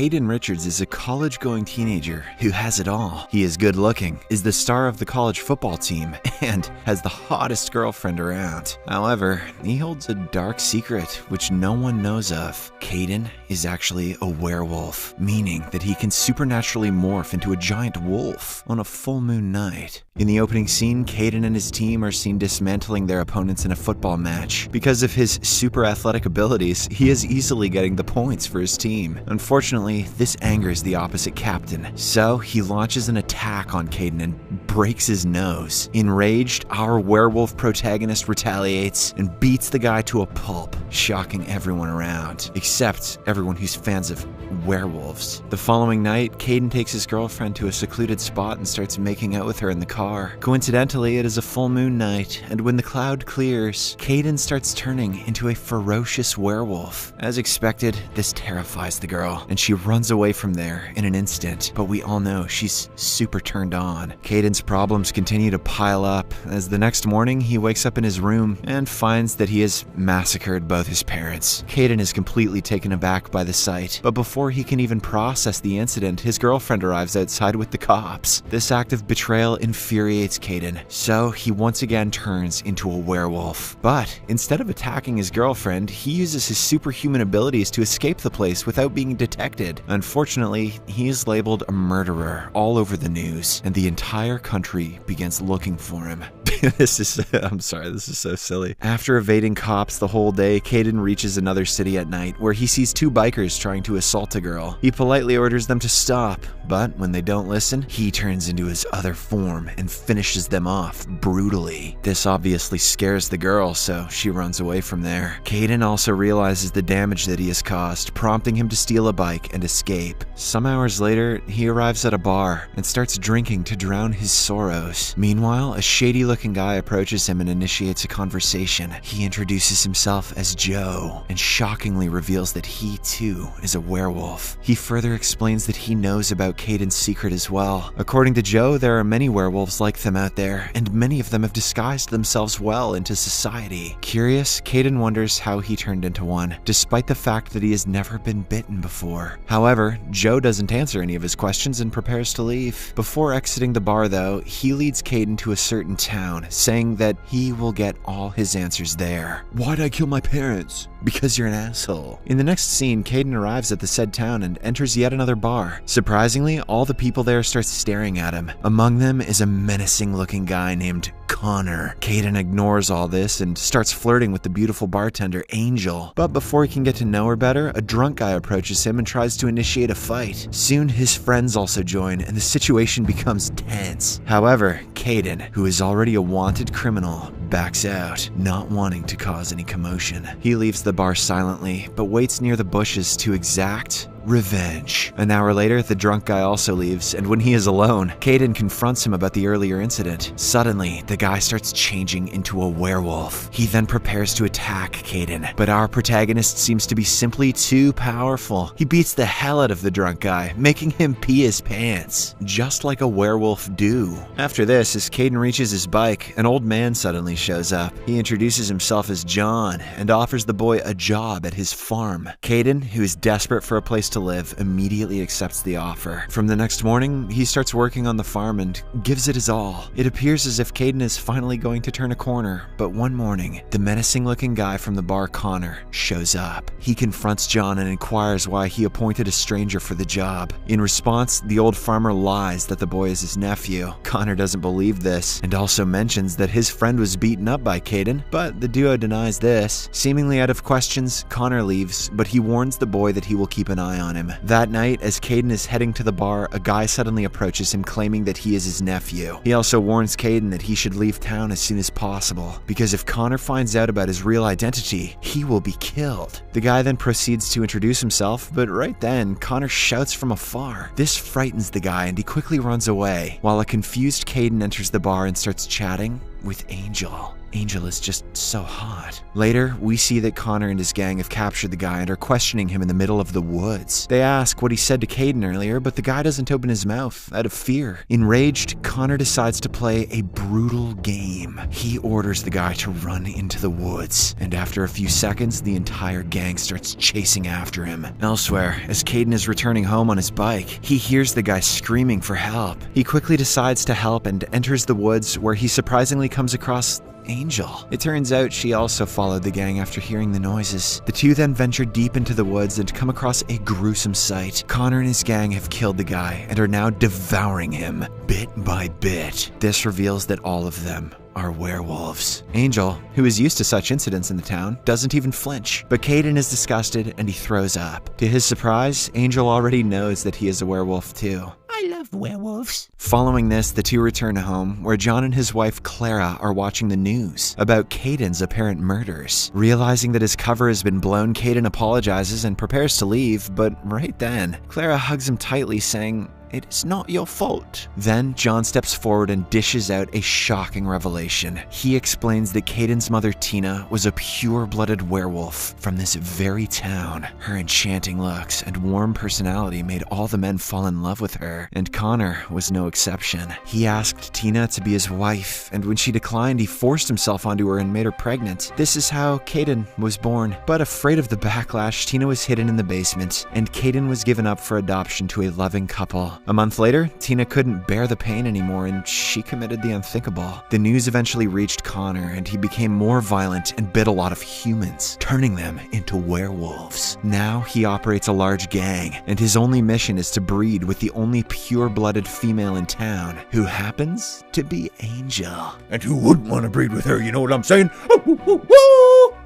Caden Richards is a college-going teenager who has it all. He is good-looking, is the star of the college football team, and has the hottest girlfriend around. However, he holds a dark secret which no one knows of. Caden is actually a werewolf, meaning that he can supernaturally morph into a giant wolf on a full moon night. In the opening scene, Caden and his team are seen dismantling their opponents in a football match. Because of his super athletic abilities, he is easily getting the points for his team. Unfortunately, this angers the opposite captain, so he launches an attack on Caden and breaks his nose. Enraged, our werewolf protagonist retaliates and beats the guy to a pulp, shocking everyone around, except everyone who's fans of werewolves. The following night, Caden takes his girlfriend to a secluded spot and starts making out with her in the car. Coincidentally, it is a full moon night, and when the cloud clears, Caden starts turning into a ferocious werewolf. As expected, this terrifies the girl, and she runs away from there in an instant, but we all know she's super turned on. Caden's problems continue to pile up, as the next morning he wakes up in his room and finds that he has massacred both his parents. Caden is completely taken aback by the sight, but before he can even process the incident, his girlfriend arrives outside with the cops. This act of betrayal infuriates Caden, so he once again turns into a werewolf. But instead of attacking his girlfriend, he uses his superhuman abilities to escape the place without being detected. Unfortunately, he is labeled a murderer all over the news, and the entire country begins looking for him. This is so silly. After evading cops the whole day, Caden reaches another city at night where he sees two bikers trying to assault a girl. He politely orders them to stop, but when they don't listen, he turns into his other form and finishes them off brutally. This obviously scares the girl, so she runs away from there. Caden also realizes the damage that he has caused, prompting him to steal a bike and escape. Some hours later, he arrives at a bar and starts drinking to drown his sorrows. Meanwhile, a shady-looking guy approaches him and initiates a conversation. He introduces himself as Joe and shockingly reveals that he too is a werewolf. He further explains that he knows about Caden's secret as well. According to Joe, there are many werewolves like them out there, and many of them have disguised themselves well into society. Curious, Caden wonders how he turned into one, despite the fact that he has never been bitten before. However, Joe doesn't answer any of his questions and prepares to leave. Before exiting the bar though, he leads Caden to a certain town, saying that he will get all his answers there. Why'd I kill my parents? Because you're an asshole. In the next scene, Caden arrives at the said town and enters yet another bar. Surprisingly, all the people there start staring at him. Among them is a menacing looking guy named Connor. Caden ignores all this and starts flirting with the beautiful bartender, Angel. But before he can get to know her better, a drunk guy approaches him and tries to initiate a fight. Soon his friends also join and the situation becomes tense. However, Caden, who is already a wanted criminal, backs out, not wanting to cause any commotion. He leaves the bar silently, but waits near the bushes to exact revenge. An hour later, the drunk guy also leaves, and when he is alone, Caden confronts him about the earlier incident. Suddenly, the guy starts changing into a werewolf. He then prepares to attack Caden, but our protagonist seems to be simply too powerful. He beats the hell out of the drunk guy, making him pee his pants, just like a werewolf do. After this, as Caden reaches his bike, an old man suddenly shows up. He introduces himself as John and offers the boy a job at his farm. Caden, who is desperate for a place to live, immediately accepts the offer. From the next morning, he starts working on the farm and gives it his all. It appears as if Caden is finally going to turn a corner, but one morning, the menacing looking guy from the bar, Connor, shows up. He confronts John and inquires why he appointed a stranger for the job. In response, the old farmer lies that the boy is his nephew. Connor doesn't believe this and also mentions that his friend was beaten up by Caden, but the duo denies this. Seemingly out of questions, Connor leaves, but he warns the boy that he will keep an eye on him. That night, as Caden is heading to the bar, a guy suddenly approaches him claiming that he is his nephew. He also warns Caden that he should leave town as soon as possible, because if Connor finds out about his real identity, he will be killed. The guy then proceeds to introduce himself, but right then, Connor shouts from afar. This frightens the guy and he quickly runs away, while a confused Caden enters the bar and starts chatting with Angel. Angel is just so hot. Later, we see that Connor and his gang have captured the guy and are questioning him in the middle of the woods. They ask what he said to Caden earlier, but the guy doesn't open his mouth out of fear. Enraged, Connor decides to play a brutal game. He orders the guy to run into the woods, and after a few seconds, the entire gang starts chasing after him. Elsewhere, as Caden is returning home on his bike, he hears the guy screaming for help. He quickly decides to help and enters the woods, where he surprisingly comes across Angel. It turns out she also followed the gang after hearing the noises. The two then venture deep into the woods and come across a gruesome sight. Connor and his gang have killed the guy and are now devouring him bit by bit. This reveals that all of them are werewolves. Angel, who is used to such incidents in the town, doesn't even flinch, but Caden is disgusted and he throws up. To his surprise, Angel already knows that he is a werewolf too. I love werewolves. Following this, the two return home, where John and his wife Clara are watching the news about Caden's apparent murders. Realizing that his cover has been blown, Caden apologizes and prepares to leave, but right then, Clara hugs him tightly, saying, "It is not your fault." Then John steps forward and dishes out a shocking revelation. He explains that Caden's mother Tina was a pure-blooded werewolf from this very town. Her enchanting looks and warm personality made all the men fall in love with her, and Connor was no exception. He asked Tina to be his wife, and when she declined, he forced himself onto her and made her pregnant. This is how Caden was born. But afraid of the backlash, Tina was hidden in the basement, and Caden was given up for adoption to a loving couple. A month later, Tina couldn't bear the pain anymore and she committed the unthinkable. The news eventually reached Connor and he became more violent and bit a lot of humans, turning them into werewolves. Now he operates a large gang and his only mission is to breed with the only pure-blooded female in town, who happens to be Angel. And who wouldn't want to breed with her, you know what I'm saying?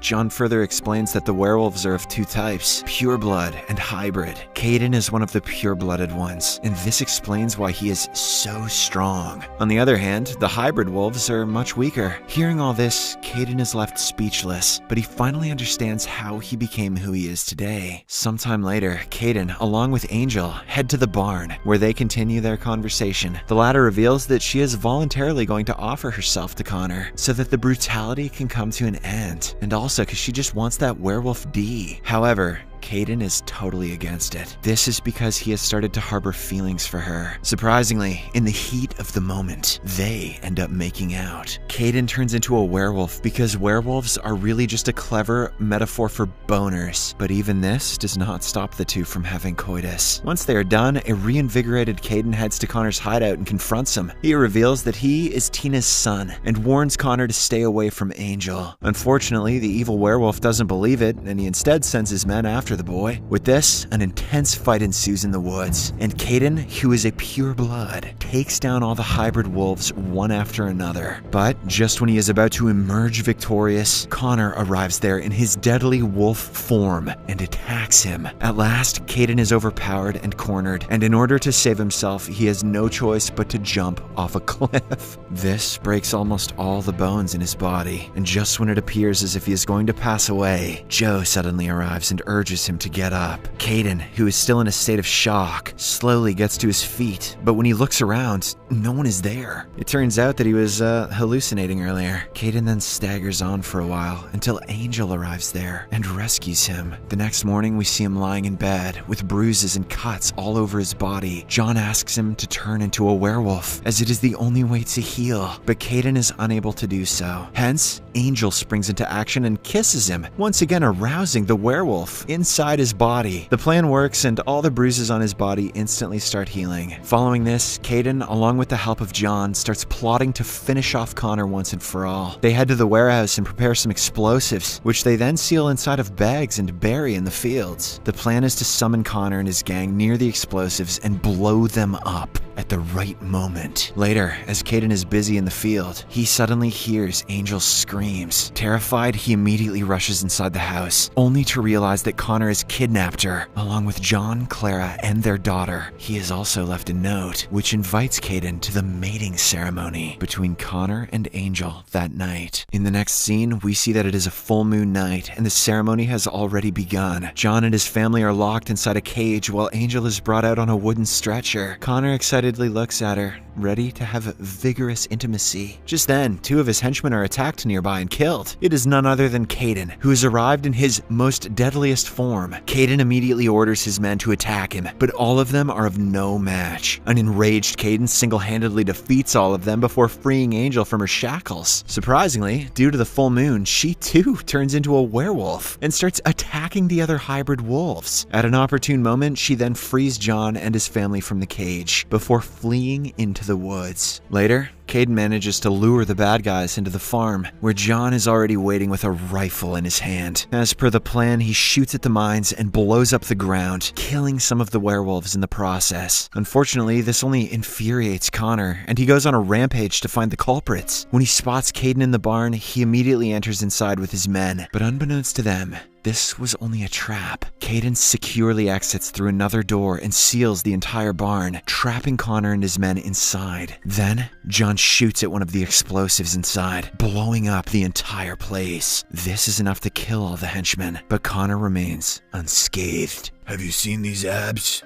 John further explains that the werewolves are of two types, pureblood and hybrid. Caden is one of the pure-blooded ones, and this explains why he is so strong. On the other hand, the hybrid wolves are much weaker. Hearing all this, Caden is left speechless, but he finally understands how he became who he is today. Sometime later, Caden, along with Angel, head to the barn, where they continue their conversation. The latter reveals that she is voluntarily going to offer herself to Connor, so that the brutality can come to an end, and also because she just wants that werewolf D. However, Caden is totally against it. This is because he has started to harbor feelings for her. Surprisingly, in the heat of the moment, they end up making out. Caden turns into a werewolf because werewolves are really just a clever metaphor for boners, but even this does not stop the two from having coitus. Once they are done, a reinvigorated Caden heads to Connor's hideout and confronts him. He reveals that he is Tina's son and warns Connor to stay away from Angel. Unfortunately, the evil werewolf doesn't believe it, and he instead sends his men after the boy. With this, an intense fight ensues in the woods, and Caden, who is a pure blood, takes down all the hybrid wolves one after another. But just when he is about to emerge victorious, Connor arrives there in his deadly wolf form and attacks him. At last, Caden is overpowered and cornered, and in order to save himself, he has no choice but to jump off a cliff. This breaks almost all the bones in his body, and just when it appears as if he is going to pass away, Joe suddenly arrives and urges him to get up. Caden, who is still in a state of shock, slowly gets to his feet, but when he looks around, no one is there. It turns out that he was hallucinating earlier. Caden then staggers on for a while until Angel arrives there and rescues him. The next morning, we see him lying in bed with bruises and cuts all over his body. John asks him to turn into a werewolf, as it is the only way to heal, but Caden is unable to do so. Hence, Angel springs into action and kisses him, once again arousing the werewolf inside his body. The plan works and all the bruises on his body instantly start healing. Following this, Caden, along with the help of John, starts plotting to finish off Connor once and for all. They head to the warehouse and prepare some explosives, which they then seal inside of bags and bury in the fields. The plan is to summon Connor and his gang near the explosives and blow them up at the right moment. Later, as Caden is busy in the field, he suddenly hears Angel's screams. Terrified, he immediately rushes inside the house, only to realize that Connor has kidnapped her, along with John, Clara, and their daughter. He has also left a note, which invites Caden to the mating ceremony between Connor and Angel that night. In the next scene, we see that it is a full moon night, and the ceremony has already begun. John and his family are locked inside a cage, while Angel is brought out on a wooden stretcher. Connor, excited excitedly looks at her, ready to have vigorous intimacy. Just then, two of his henchmen are attacked nearby and killed. It is none other than Caden, who has arrived in his most deadliest form. Caden immediately orders his men to attack him, but all of them are of no match. An enraged Caden single-handedly defeats all of them before freeing Angel from her shackles. Surprisingly, due to the full moon, she too turns into a werewolf and starts attacking the other hybrid wolves. At an opportune moment, she then frees John and his family from the cage before fleeing into the woods. Later, Caden manages to lure the bad guys into the farm, where John is already waiting with a rifle in his hand. As per the plan, he shoots at the mines and blows up the ground, killing some of the werewolves in the process. Unfortunately, this only infuriates Connor, and he goes on a rampage to find the culprits. When he spots Caden in the barn, he immediately enters inside with his men, but unbeknownst to them, this was only a trap. Caden securely exits through another door and seals the entire barn, trapping Connor and his men inside. Then, John shoots at one of the explosives inside, blowing up the entire place. This is enough to kill all the henchmen, but Connor remains unscathed. Have you seen these abs?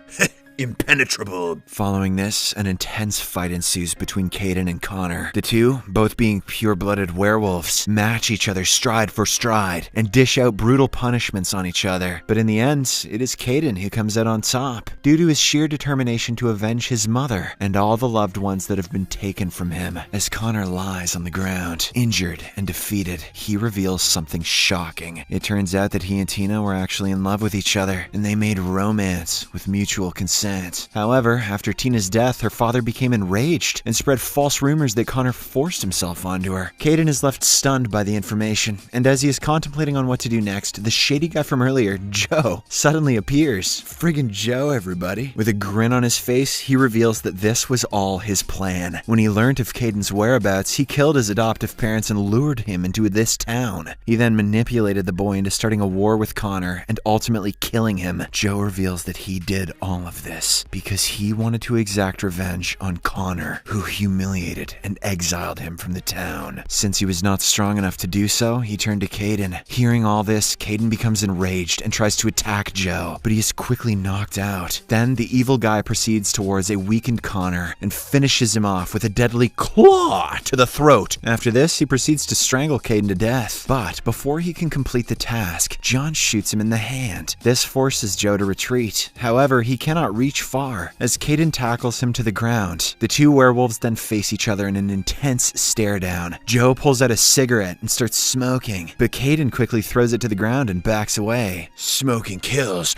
Impenetrable. Following this, an intense fight ensues between Caden and Connor. The two, both being pure-blooded werewolves, match each other stride for stride and dish out brutal punishments on each other. But in the end, it is Caden who comes out on top, due to his sheer determination to avenge his mother and all the loved ones that have been taken from him. As Connor lies on the ground, injured and defeated, he reveals something shocking. It turns out that he and Tina were actually in love with each other, and they made romance with mutual consent. However, after Tina's death, her father became enraged and spread false rumors that Connor forced himself onto her. Caden is left stunned by the information, and as he is contemplating on what to do next, the shady guy from earlier, Joe, suddenly appears. Friggin' Joe, everybody. With a grin on his face, he reveals that this was all his plan. When he learned of Caden's whereabouts, he killed his adoptive parents and lured him into this town. He then manipulated the boy into starting a war with Connor and ultimately killing him. Joe reveals that he did all of this because he wanted to exact revenge on Connor, who humiliated and exiled him from the town. Since he was not strong enough to do so, he turned to Caden. Hearing all this, Caden becomes enraged and tries to attack Joe, but he is quickly knocked out. Then the evil guy proceeds towards a weakened Connor and finishes him off with a deadly claw to the throat. After this, he proceeds to strangle Caden to death, but before he can complete the task, John shoots him in the hand. This forces Joe to retreat. However, he cannot reach far as Caden tackles him to the ground. The two werewolves then face each other in an intense stare down. Joe pulls out a cigarette and starts smoking, but Caden quickly throws it to the ground and backs away. Smoking kills.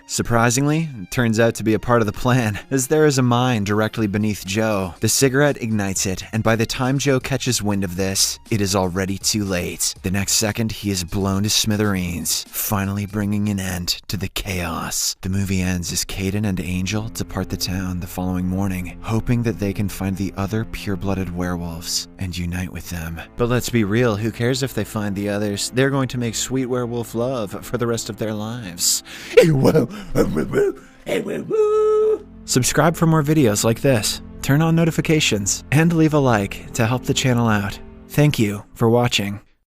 Surprisingly, it turns out to be a part of the plan, as there is a mine directly beneath Joe. The cigarette ignites it, and by the time Joe catches wind of this, it is already too late. The next second, he is blown to smithereens, finally bringing an end to the chaos. The movie ends as Caden and Angel depart the town the following morning, hoping that they can find the other pure-blooded werewolves and unite with them. But let's be real, who cares if they find the others? They're going to make sweet werewolf love for the rest of their lives. Subscribe for more videos like this, turn on notifications, and leave a like to help the channel out. Thank you for watching.